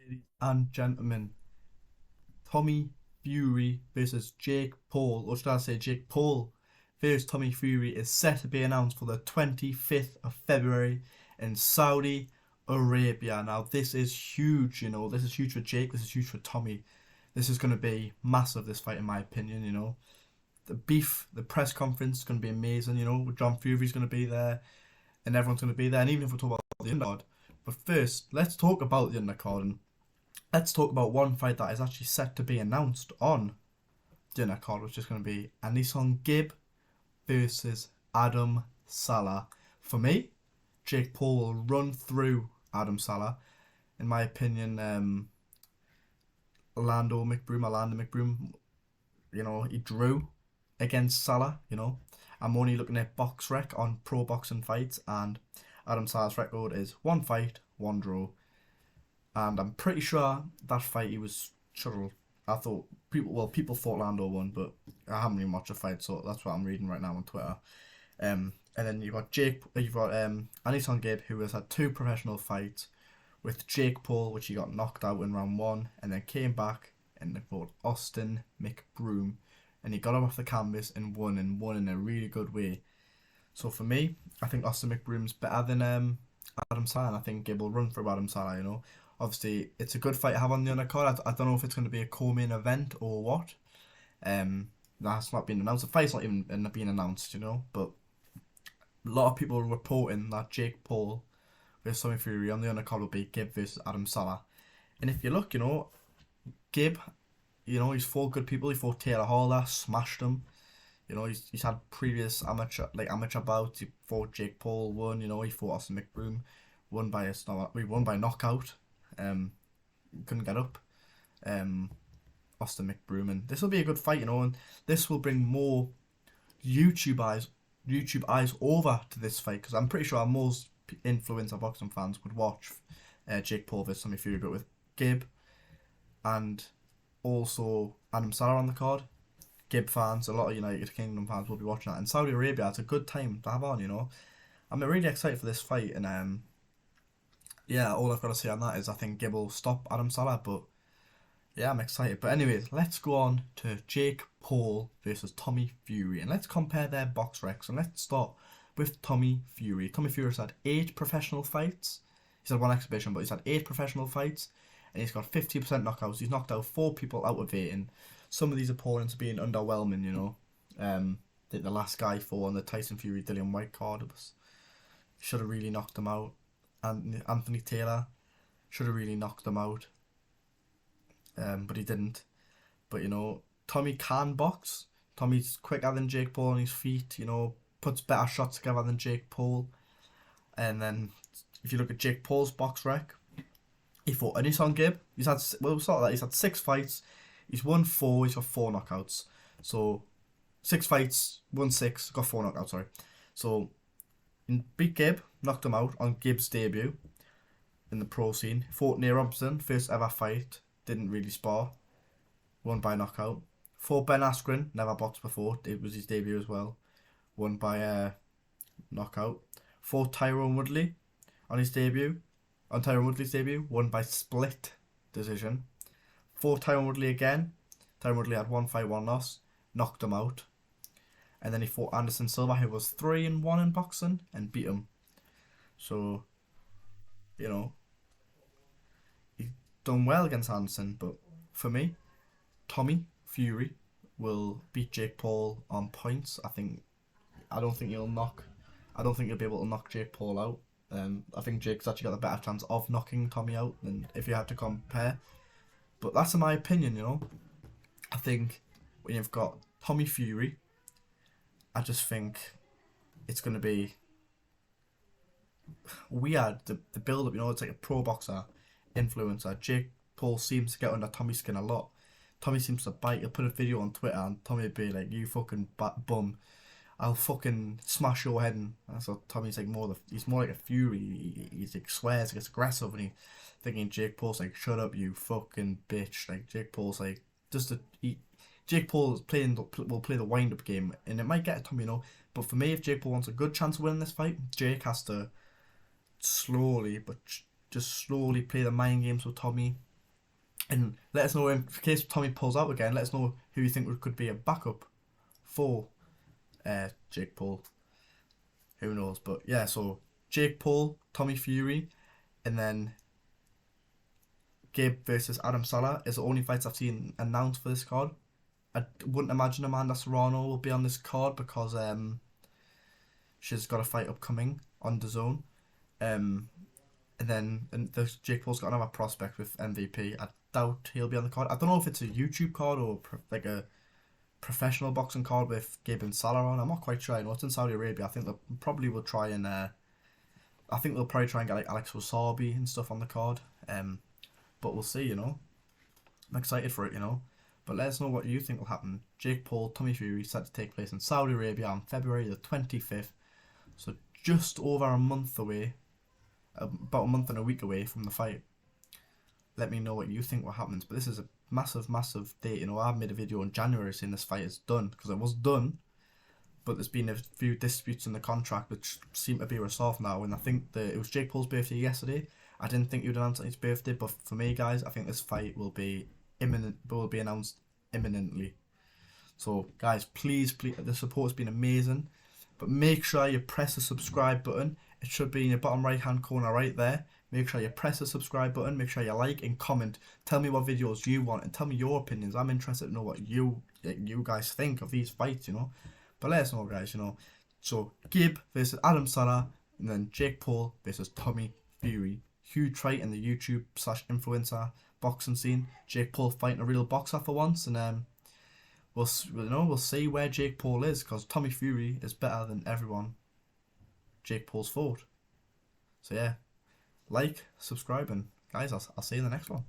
Ladies and gentlemen, Tommy Fury versus Jake Paul, or should I say Jake Paul versus Tommy Fury, is set to be announced for the 25th of February in Saudi Arabia. Now, this is huge, this is huge for Jake, this is huge for Tommy. This is going to be massive, this fight, in my opinion. The beef, the press conference is going to be amazing. John Fury's going to be there, and everyone's going to be there, and even if we talk about the undercard. But first, let's talk about the undercard, and let's talk about one fight that is actually set to be announced on the undercard, which is going to be Anison Gibb versus Adam Salah. For me, Jake Paul will run through Adam Salah. In my opinion, Orlando McBroom, he drew against Salah. I'm only looking at BoxRec on Pro Boxing Fights, and Adam Salah's record is one fight, one draw. And I'm pretty sure that fight he was shuttled. I thought people thought Lando won, but I haven't even watched the fight, so that's what I'm reading right now on Twitter. And then you've got Anison Gibb, who has had two professional fights with Jake Paul, which he got knocked out in round one, and then came back and they fought Austin McBroom, and he got him off the canvas and won in a really good way. So for me, I think Austin McBroom's better than Adam Salah, and I think Gibb will run through Adam Salah. Obviously, it's a good fight to have on the undercard. I don't know if it's going to be a co-main event or what. That's not been announced. The fight's not even being announced, But a lot of people are reporting that Jake Paul versus Tommy Fury on the undercard will be Gibb versus Adam Salah. And if you look, Gibb, he's fought good people. He fought Taylor Hall, smashed him. He's had previous amateur bouts. He fought Jake Paul, won. He fought Austin McBroom, won by knockout. Couldn't get up. Austin McBroom, and this will be a good fight, and this will bring more YouTube eyes over to this fight, because I'm pretty sure most influencer boxing fans would watch Jake Paul versus Tommy Fury, but with Gibb and also Adam Salah on the card, Gibb fans, a lot of United Kingdom fans will be watching that. In Saudi Arabia, it's a good time to have on. I'm really excited for this fight, and yeah, all I've got to say on that is I think Gibb will stop Adam Salah, but yeah, I'm excited. But anyways, let's go on to Jake Paul versus Tommy Fury, and let's compare their box recs. And let's start with Tommy Fury. Tommy Fury's had 8 professional fights. He's had one exhibition, but he's had 8 professional fights, and he's got 50% knockouts. He's knocked out 4 people out of 8, and some of these opponents are being underwhelming, the last guy for on the Tyson Fury Dillian White card should have really knocked him out. And Anthony Taylor should have really knocked them out, but he didn't. But Tommy can box. Tommy's quicker than Jake Paul on his feet. Puts better shots together than Jake Paul. And then if you look at Jake Paul's box rec, he fought Anison Gibb. He's had He's had 6 fights. He's won 4. He's got 4 knockouts. So 6 fights, won 6, got 4 knockouts. Sorry. So beat Gibb, knocked him out on Gibb's debut in the pro scene. Fought Nate Robinson, first ever fight, didn't really spar, won by knockout. Fought Ben Askren, never boxed before, it was his debut as well, won by knockout. Fought Tyrone Woodley on Tyrone Woodley's debut, won by split decision. Fought Tyrone Woodley again. Tyrone Woodley had 1 fight, 1 loss, knocked him out. And then he fought Anderson Silva, who was 3-1 in boxing, and beat him. So, he's done well against Anderson. But for me, Tommy Fury will beat Jake Paul on points. I don't think he'll be able to knock Jake Paul out. I think Jake's actually got a better chance of knocking Tommy out than if you had to compare. But that's in my opinion. I think when you've got Tommy Fury, I just think it's going to be weird, the build-up, it's like a pro boxer influencer. Jake Paul seems to get under Tommy's skin a lot. Tommy seems to bite. He'll put a video on Twitter and Tommy would be like, "You fucking bum, I'll fucking smash your head." And so Tommy's like he's more like a Fury. He's like swears, he gets aggressive, and he thinking Jake Paul's like, "Shut up, you fucking bitch." Like Jake Paul's like Jake Paul will play the wind-up game, and it might get to Tommy, But for me, if Jake Paul wants a good chance of winning this fight, Jake has to slowly, but just slowly play the mind games with Tommy. And let us know in case Tommy pulls out again. Let us know who you think could be a backup for Jake Paul. Who knows? But yeah, so Jake Paul, Tommy Fury, and then Gabe versus Adam Salah is the only fights I've seen announced for this card. I wouldn't imagine Amanda Serrano will be on this card because she's got a fight upcoming on the zone. And the Jake Paul's got another prospect with MVP. I doubt he'll be on the card. I don't know if it's a YouTube card or like a professional boxing card with Gabe and Salah on. I'm not quite sure. I know it's in Saudi Arabia. I think they probably will try and I think they'll probably try and get like Alex Wasabi and stuff on the card. But we'll see. I'm excited for it. But let us know what you think will happen. Jake Paul, Tommy Fury set to take place in Saudi Arabia on February the 25th. So just over a month away. About a month and a week away from the fight. Let me know what you think what happens. But this is a massive, massive date. I made a video in January saying this fight is done because it was done, but there's been a few disputes in the contract which seem to be resolved now. And I think it was Jake Paul's birthday yesterday. I didn't think you'd announce his birthday, but for me, guys, I think this fight will be announced imminently. So, guys, please, the support's been amazing. But make sure you press the subscribe button. It should be in your bottom right hand corner right there. Make sure you press the subscribe button. Make sure you like and comment. Tell me what videos you want and tell me your opinions. I'm interested to know what you guys think of these fights, But let us know, guys, So, Gib versus Adam Salah and then Jake Paul versus Tommy Fury. Huge fight in the YouTube/influencer boxing scene. Jake Paul fighting a real boxer for once, and we'll see where Jake Paul is because Tommy Fury is better than everyone Jake Paul's fought. So yeah, like, subscribe, and guys, I'll see you in the next one.